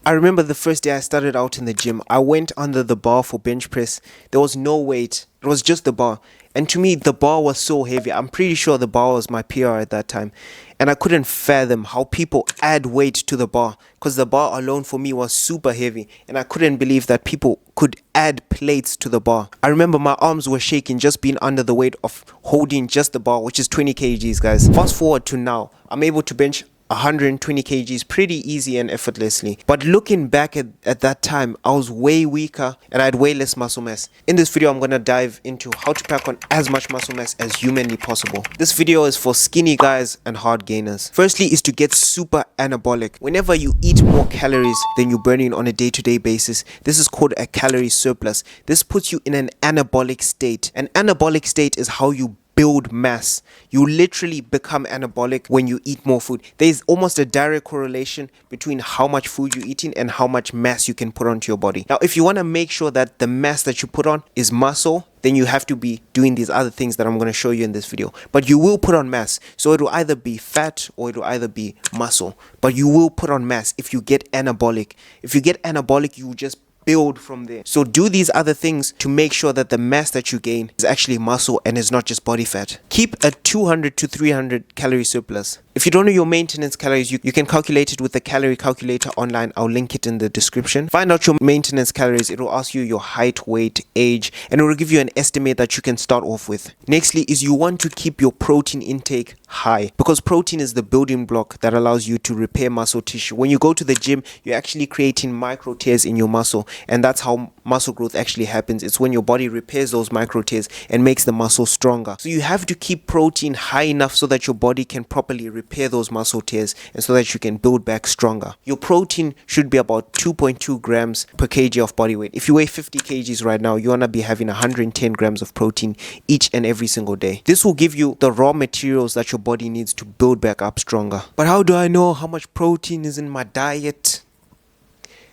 I remember the first day I started out in the gym, I went under the bar for bench press. There was no weight, it was just the bar. And to me, the bar was so heavy. I'm pretty sure the bar was my PR at that time. And I couldn't fathom how people add weight to the bar, because the bar alone for me was super heavy. And I couldn't believe that people could add plates to the bar. I remember my arms were shaking just being under the weight of holding just the bar, which is 20 kgs, guys. Fast forward to now, I'm able to bench 120 kgs pretty easy and effortlessly. But looking back at that time, I was way weaker and I had way less muscle mass. In this video, I'm going to dive into how to pack on as much muscle mass as humanly possible. This video is for skinny guys and hard gainers. Firstly is to get super anabolic. Whenever you eat more calories than you're burning on a day-to-day basis, this is called a calorie surplus. This puts you in an anabolic state. An anabolic state is how you build mass. You literally become anabolic when you eat more food. There is almost a direct correlation between how much food you're eating and how much mass you can put onto your body. Now, if you want to make sure that the mass that you put on is muscle, then you have to be doing these other things that I'm going to show you in this video. But you will put on mass. So it will either be fat or it will either be muscle. But you will put on mass if you get anabolic. If you get anabolic, you will just build from there. So do these other things to make sure that the mass that you gain is actually muscle and is not just body fat. Keep a 200 to 300 calorie surplus. If you don't know your maintenance calories, you can calculate it with the calorie calculator online. I'll link it in the description. Find out your maintenance calories. It will ask you your height, weight, age, and it will give you an estimate that you can start off with. Nextly is you want to keep your protein intake high, because protein is the building block that allows you to repair muscle tissue. When you go to the gym, you're actually creating micro tears in your muscle, and that's how muscle growth actually happens. It's when your body repairs those micro tears and makes the muscle stronger. So you have to keep protein high enough so that your body can properly repair those muscle tears and so that you can build back stronger. Your protein should be about 2.2 grams per kg of body weight. If you weigh 50 kgs right now, you want to be having 110 grams of protein each and every single day. This will give you the raw materials that your body needs to build back up stronger. But how do I know how much protein is in my diet?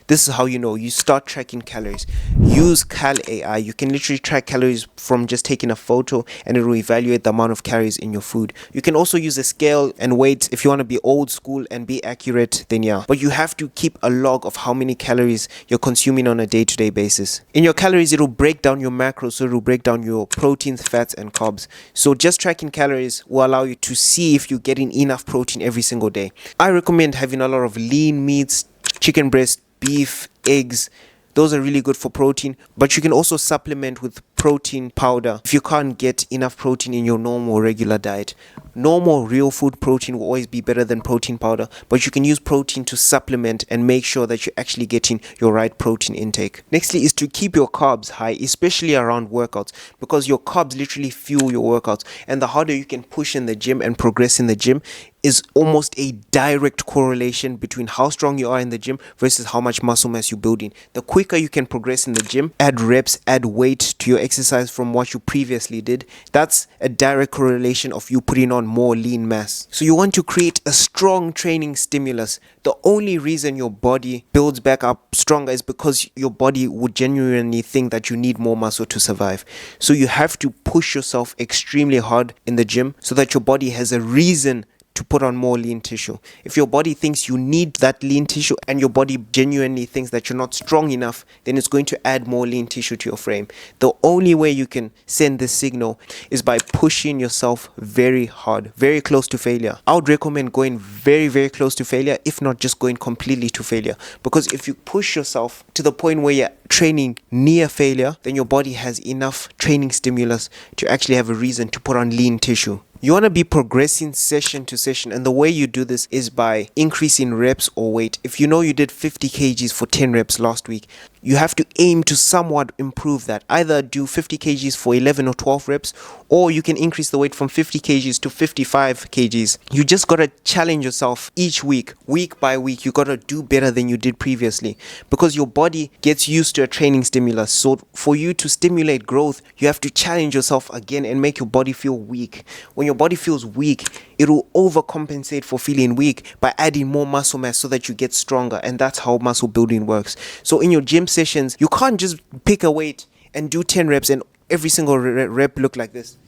This is how you know. You start tracking calories. Use Cal AI. You can literally track calories from just taking a photo, and it will evaluate the amount of calories in your food. You can also use a scale and weights if you want to be old school and be accurate, then yeah. But you have to keep a log of how many calories you're consuming on a day-to-day basis. In your calories, it will break down your macros, so it will break down your proteins, fats, and carbs. So just tracking calories will allow you to see if you're getting enough protein every single day. I recommend having a lot of lean meats, chicken breast, beef, eggs. Those are really good for protein, but you can also supplement with protein powder if you can't get enough protein in your normal regular diet. Normal real food protein will always be better than protein powder, but you can use protein to supplement and make sure that you're actually getting your right protein intake. Nextly is to keep your carbs high, especially around workouts, because your carbs literally fuel your workouts, and the harder you can push in the gym and progress in the gym is almost a direct correlation between how strong you are in the gym versus how much muscle mass you're building. The quicker you can progress in the gym, add reps, add weight to your exercise from what you previously did, that's a direct correlation of you putting on more lean mass. So you want to create a strong training stimulus. The only reason your body builds back up stronger is because your body would genuinely think that you need more muscle to survive. So you have to push yourself extremely hard in the gym so that your body has a reason to put on more lean tissue. If your body thinks you need that lean tissue and your body genuinely thinks that you're not strong enough, then it's going to add more lean tissue to your frame. The only way you can send this signal is by pushing yourself very hard, very close to failure. I would recommend going very, very close to failure, if not just going completely to failure. Because if you push yourself to the point where you're training near failure, then your body has enough training stimulus to actually have a reason to put on lean tissue. You want to be progressing session to session, and the way you do this is by increasing reps or weight. If you know you did 50 kgs for 10 reps last week, you have to aim to somewhat improve that. Either do 50 kgs for 11 or 12 reps, or you can increase the weight from 50 kgs to 55 kgs. You just got to challenge yourself each week by week. You got to do better than you did previously, because your body gets used to a training stimulus. So for you to stimulate growth, you have to challenge yourself again and make your body feel weak. When your body feels weak, it will overcompensate for feeling weak by adding more muscle mass so that you get stronger, and that's how muscle building works. So in your gym sessions, you can't just pick a weight and do 10 reps and every single rep look like this.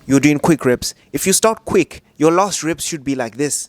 You're doing quick reps. If you start quick, your last reps should be like this.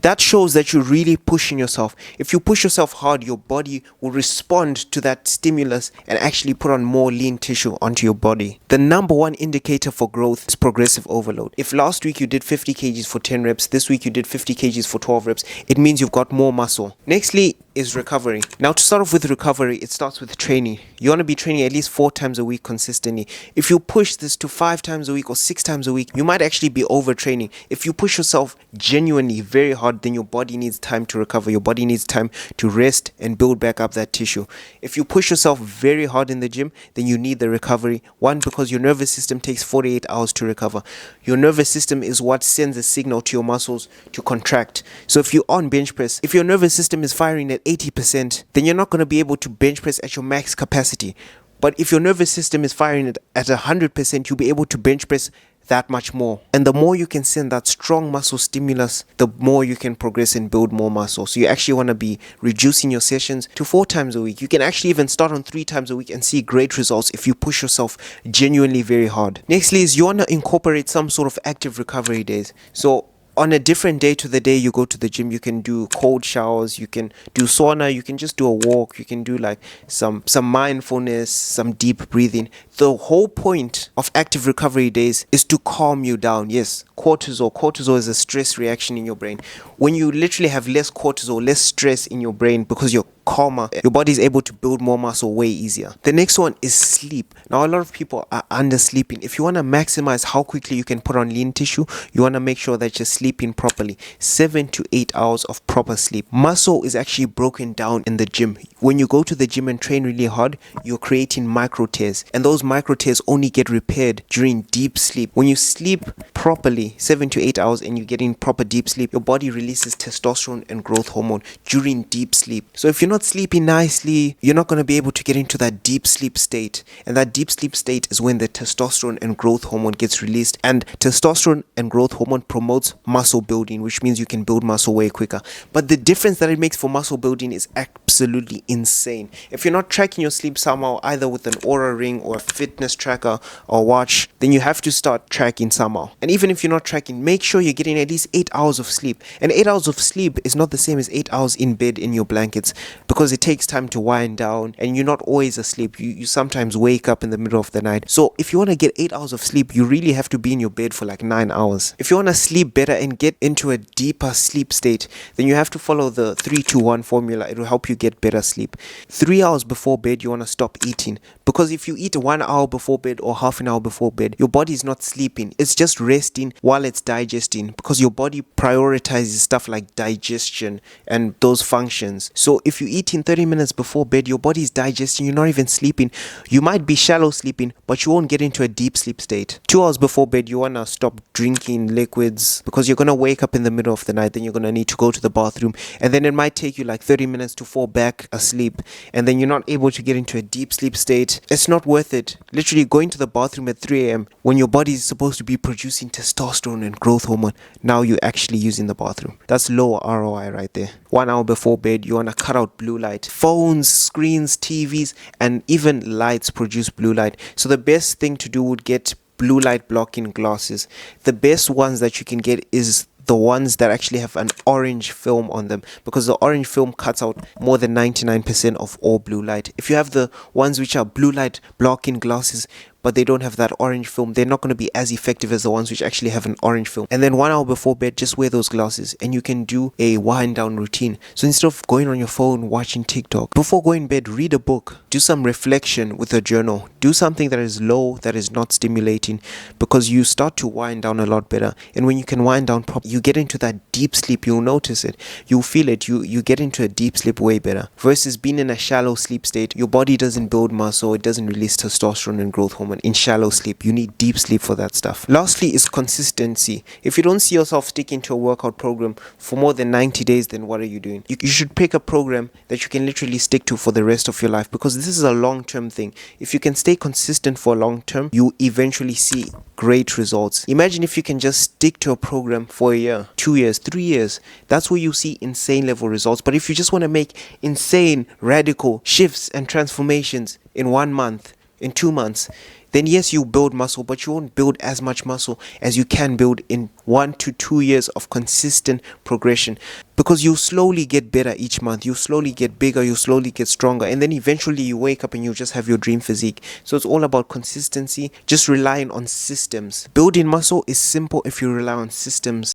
That shows that you're really pushing yourself. If you push yourself hard, your body will respond to that stimulus and actually put on more lean tissue onto your body. The number one indicator for growth is progressive overload. If last week you did 50 kgs for 10 reps, this week you did 50 kgs for 12 reps, it means you've got more muscle. Nextly is recovery. Now, to start off with recovery, it starts with training. You want to be training at least 4 times a week consistently. If you push this to 5 times a week or 6 times a week, you might actually be overtraining. If you push yourself genuinely very hard, then your body needs time to recover. Your body needs time to rest and build back up that tissue. If you push yourself very hard in the gym, then you need the recovery. One, because your nervous system takes 48 hours to recover. Your nervous system is what sends a signal to your muscles to contract. So if you're on bench press, if your nervous system is firing at 80%, then you're not going to be able to bench press at your max capacity. But if your nervous system is firing at 100%, you'll be able to bench press that much more. And the more you can send that strong muscle stimulus, the more you can progress and build more muscle. So you actually want to be reducing your sessions to 4 times a week. You can actually even start on 3 times a week and see great results if you push yourself genuinely very hard. Nextly is you want to incorporate some sort of active recovery days. So on a different day to the day you go to the gym, you can do cold showers, you can do sauna, you can just do a walk, you can do like some mindfulness, some deep breathing. The whole point of active recovery days is to calm you down. Yes, cortisol is a stress reaction in your brain. When you literally have less cortisol, less stress in your brain because you're calmer, your body is able to build more muscle way easier. The next one is sleep. Now, a lot of people are undersleeping. If you want to maximize how quickly you can put on lean tissue, you want to make sure that you're sleeping properly. 7 to 8 hours of proper sleep. Muscle is actually broken down in the gym. When you go to the gym and train really hard, you're creating micro tears, and those micro tears only get repaired during deep sleep. When you sleep properly, 7 to 8 hours, and you get in proper deep sleep, your body releases testosterone and growth hormone during deep sleep. So if you're not sleeping nicely, you're not going to be able to get into that deep sleep state. And that deep sleep state is when the testosterone and growth hormone gets released. And testosterone and growth hormone promotes muscle building, which means you can build muscle way quicker. But the difference that it makes for muscle building is absolutely insane. If you're not tracking your sleep somehow, either with an Oura ring or a fitness tracker or watch, then you have to start tracking somehow. And even if you're not tracking, make sure you're getting at least 8 hours of sleep. And 8 hours of sleep is not the same as 8 hours in bed in your blankets, because it takes time to wind down and you're not always asleep. You sometimes wake up in the middle of the night. So if you want to get 8 hours of sleep, you really have to be in your bed for like 9 hours. If you want to sleep better and get into a deeper sleep state, then you have to follow the 3-2-1 formula. It will help you get better sleep. 3 hours before bed, you want to stop eating, because if you eat 1 hour before bed or half an hour before bed, your body is not sleeping. It's just resting while it's digesting, because your body prioritizes stuff like digestion and those functions. So if you eat in 30 minutes before bed, your body is digesting, you're not even sleeping. You might be shallow sleeping, but you won't get into a deep sleep state. 2 hours before bed, you want to stop drinking liquids, because you're going to wake up in the middle of the night, then you're going to need to go to the bathroom, and then it might take you like 30 minutes to fall back asleep, and then you're not able to get into a deep sleep state. It's not worth it. Literally going to the bathroom at 3 a.m. when your body is supposed to be producing testosterone and growth hormone, now you're actually using the bathroom. That's low ROI right there. 1 hour before bed, you want to cut out blue light. Phones, screens, TVs, and even lights produce blue light. So the best thing to do would get blue light blocking glasses. The best ones that you can get is the ones that actually have an orange film on them, because the orange film cuts out more than 99% of all blue light. If you have the ones which are blue light blocking glasses but they don't have that orange film, they're not going to be as effective as the ones which actually have an orange film. And then 1 hour before bed, just wear those glasses and you can do a wind down routine. So instead of going on your phone watching TikTok, before going to bed, read a book, do some reflection with a journal, do something that is low, that is not stimulating, because you start to wind down a lot better. And when you can wind down properly, you get into that deep sleep. You'll notice it, you'll feel it, you get into a deep sleep way better, versus being in a shallow sleep state. Your body doesn't build muscle, it doesn't release testosterone and growth hormone in shallow sleep. You need deep sleep for that stuff. Lastly is consistency. If you don't see yourself sticking to a workout program for more than 90 days, then what are you doing? You should pick a program that you can literally stick to for the rest of your life, because this is a long-term thing. If you can stay consistent for long term, you eventually see great results. Imagine if you can just stick to a program for a year, 2 years, 3 years. That's where you see insane level results. But if you just want to make insane radical shifts and transformations in 1 month, in 2 months, then yes, you build muscle, but you won't build as much muscle as you can build in 1 to 2 years of consistent progression, because you slowly get better each month. You slowly get bigger, you slowly get stronger, and then eventually you wake up and you just have your dream physique. So it's all about consistency, just relying on systems. Building muscle is simple if you rely on systems.